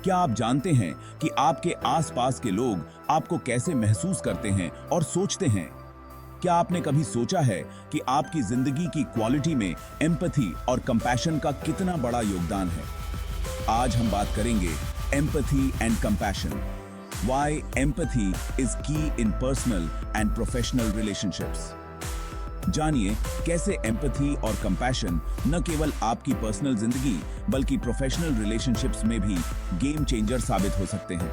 क्या आप जानते हैं कि आपके आसपास के लोग आपको कैसे महसूस करते हैं और सोचते हैं? क्या आपने कभी सोचा है कि आपकी जिंदगी की क्वालिटी में एम्पैथी और कंपैशन का कितना बड़ा योगदान है? आज हम बात करेंगे empathy and compassion. Why empathy is की इन पर्सनल एंड प्रोफेशनल रिलेशनशिप्स। जानिए कैसे एम्पैथी और कंपैशन न केवल आपकी पर्सनल जिंदगी बल्कि प्रोफेशनल रिलेशनशिप्स में भी गेम चेंजर साबित हो सकते हैं।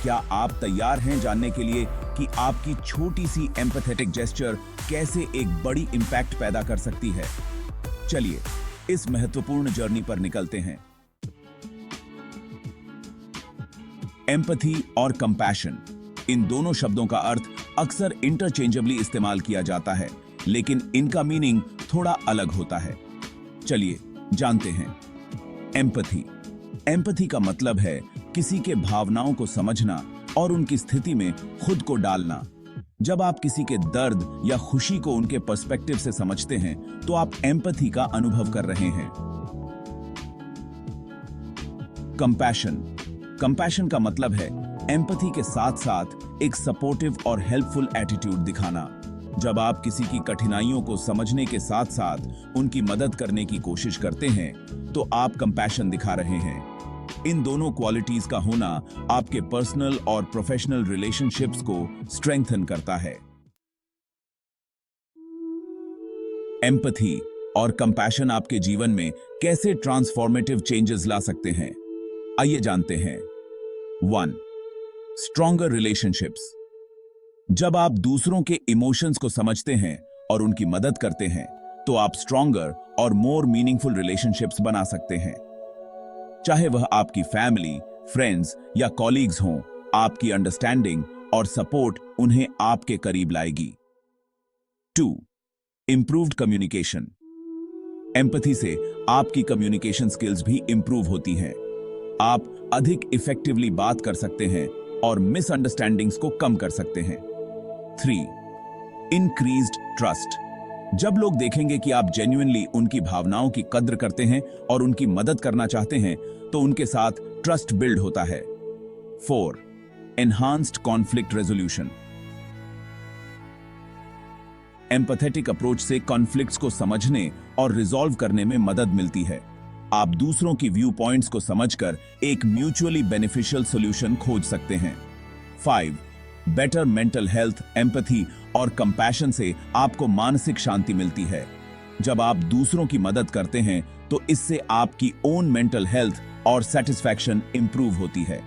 क्या आप तैयार हैं जानने के लिए कि आपकी छोटी सी एम्पैथेटिक जेस्चर कैसे एक बड़ी इंपैक्ट पैदा कर सकती है? चलिए इस महत्वपूर्ण जर्नी पर निकलते हैं। एम्पैथी और कंपैशन, इन दोनों शब्दों का अर्थ अक्सर इंटरचेंजेबली इस्तेमाल किया जाता है, लेकिन इनका मीनिंग थोड़ा अलग होता है। चलिए जानते हैं। एम्पैथी। एम्पैथी का मतलब है किसी के भावनाओं को समझना और उनकी स्थिति में खुद को डालना। जब आप किसी के दर्द या खुशी को उनके पर्सपेक्टिव से समझते हैं तो आप एम्पैथी का अनुभव कर रहे हैं। कंपैशन। कंपैशन का मतलब है एम्पैथी के साथ साथ एक सपोर्टिव और हेल्पफुल एटीट्यूड दिखाना। जब आप किसी की कठिनाइयों को समझने के साथ साथ उनकी मदद करने की कोशिश करते हैं तो आप कंपैशन दिखा रहे हैं। इन दोनों क्वालिटीज का होना आपके पर्सनल और प्रोफेशनल रिलेशनशिप्स को स्ट्रेंथन करता है। एम्पैथी और कंपैशन आपके जीवन में कैसे ट्रांसफॉर्मेटिव चेंजेस ला सकते हैं, आइए जानते हैं। 1. Stronger relationships. जब आप दूसरों के इमोशंस को समझते हैं और उनकी मदद करते हैं तो आप स्ट्रॉन्गर और मोर मीनिंगफुल रिलेशनशिप्स बना सकते हैं। चाहे वह आपकी फैमिली, फ्रेंड्स या कॉलीग्स हों, आपकी अंडरस्टैंडिंग और सपोर्ट उन्हें आपके करीब लाएगी। 2. Improved communication. एम्पैथी से आपकी कम्युनिकेशन स्किल्स भी इंप्रूव होती हैं। आप अधिक इफेक्टिवली बात कर सकते हैं और मिसअंडरस्टैंडिंग्स को कम कर सकते हैं। 3. Increased trust. जब लोग देखेंगे कि आप जेन्युइनली उनकी भावनाओं की कद्र करते हैं और उनकी मदद करना चाहते हैं तो उनके साथ ट्रस्ट बिल्ड होता है। 4. Enhanced conflict resolution. Empathetic approach से कॉन्फ्लिक्ट्स को समझने और रिजॉल्व करने में मदद मिलती है। आप दूसरों की व्यू पॉइंट्स को समझकर एक म्यूचुअली बेनिफिशियल सॉल्यूशन खोज सकते हैं। 5. Better mental health. एम्पैथी और कंपैशन से आपको मानसिक शांति मिलती है। जब आप दूसरों की मदद करते हैं तो इससे आपकी ओन मेंटल हेल्थ और सेटिस्फैक्शन इंप्रूव होती है।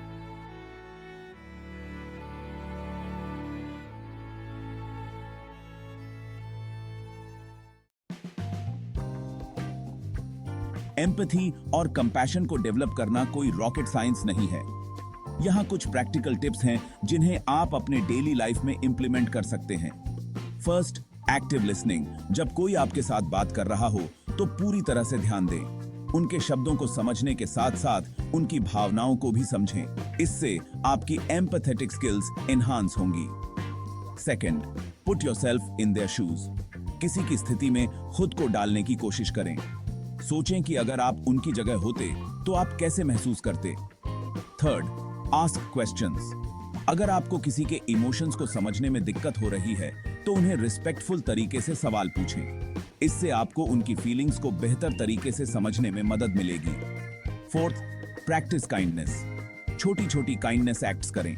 एम्पैथी और कंपैशन को डेवलप करना कोई रॉकेट साइंस नहीं है। यहां कुछ प्रैक्टिकल टिप्स हैं जिन्हें आप अपने डेली लाइफ में इंप्लीमेंट कर सकते हैं। First, active listening. जब कोई आपके साथ बात कर रहा हो तो पूरी तरह से ध्यान दें। उनके शब्दों को समझने के साथ साथ उनकी भावनाओं को भी समझें। इससे आपकी एम्पैथेटिक स्किल्स एनहांस होंगी। Second, put yourself in their shoes. किसी की स्थिति में खुद को डालने की कोशिश करें। सोचें कि अगर आप उनकी जगह होते तो आप कैसे महसूस करते। Third, ask questions. अगर आपको किसी के इमोशंस को समझने में दिक्कत हो रही है तो उन्हें रिस्पेक्टफुल तरीके से सवाल पूछें। इससे आपको उनकी फीलिंग्स को बेहतर तरीके से समझने में मदद मिलेगी। Fourth, practice kindness. छोटी छोटी काइंडनेस एक्ट्स करें,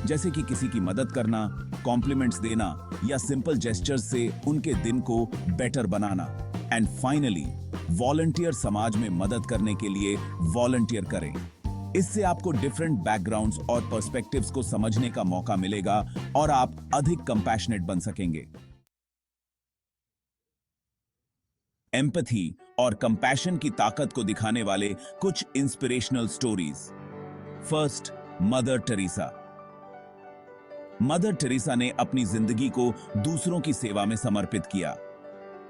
जैसे कि किसी की मदद करना, कॉम्प्लीमेंट्स देना या सिंपल जेस्चर्स से उनके दिन को better banana. And finally, volunteer. समाज में मदद करने के लिए वॉलंटियर करें। इससे आपको डिफरेंट बैकग्राउंड्स और पर्सपेक्टिव्स को समझने का मौका मिलेगा और आप अधिक कंपैशनेट बन सकेंगे। एम्पैथी और कंपैशन की ताकत को दिखाने वाले कुछ inspirational stories. First, mother Teresa. Mother Teresa ने अपनी जिंदगी को दूसरों की सेवा में समर्पित किया।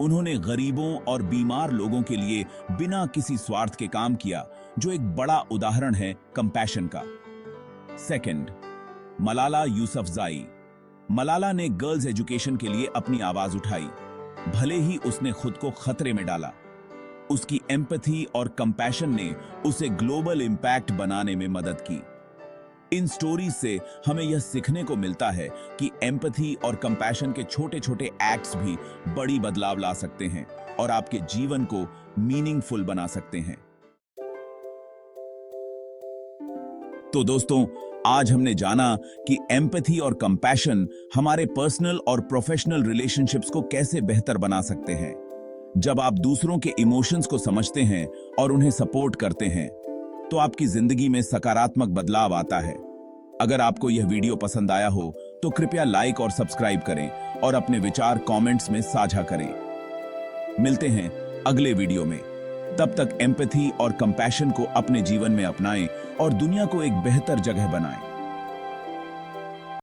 उन्होंने गरीबों और बीमार लोगों के लिए बिना किसी स्वार्थ के काम किया, जो एक बड़ा उदाहरण है कंपैशन का। सेकंड, मलाला यूसुफज़ई। मलाला ने गर्ल्स एजुकेशन के लिए अपनी आवाज उठाई, भले ही उसने खुद को खतरे में डाला। उसकी एम्पैथी और कंपैशन ने उसे ग्लोबल इंपैक्ट बनाने में मदद की। इन स्टोरीज से हमें यह सीखने को मिलता है कि एम्पैथी और कंपैशन के छोटे-छोटे एक्ट्स भी बड़ी बदलाव ला सकते हैं और आपके जीवन को मीनिंगफुल बना सकते हैं। तो दोस्तों, आज हमने जाना कि एम्पैथी और कंपैशन हमारे पर्सनल और प्रोफेशनल रिलेशनशिप्स को कैसे बेहतर बना सकते हैं। जब आप दूसरों के इमोशंस को समझते हैं और उन्हें सपोर्ट करते हैं, तो आपकी जिंदगी में सकारात्मक बदलाव आता है। अगर आपको यह वीडियो पसंद आया हो, तो कृपया लाइक और सब्सक्राइब करें और अपने विचार कमेंट्स में साझा करें। मिलते हैं अगले वीडियो में। तब तक एम्पैथी और कंपैशन को अपने जीवन में अपनाएं और दुनिया को एक बेहतर जगह बनाएं।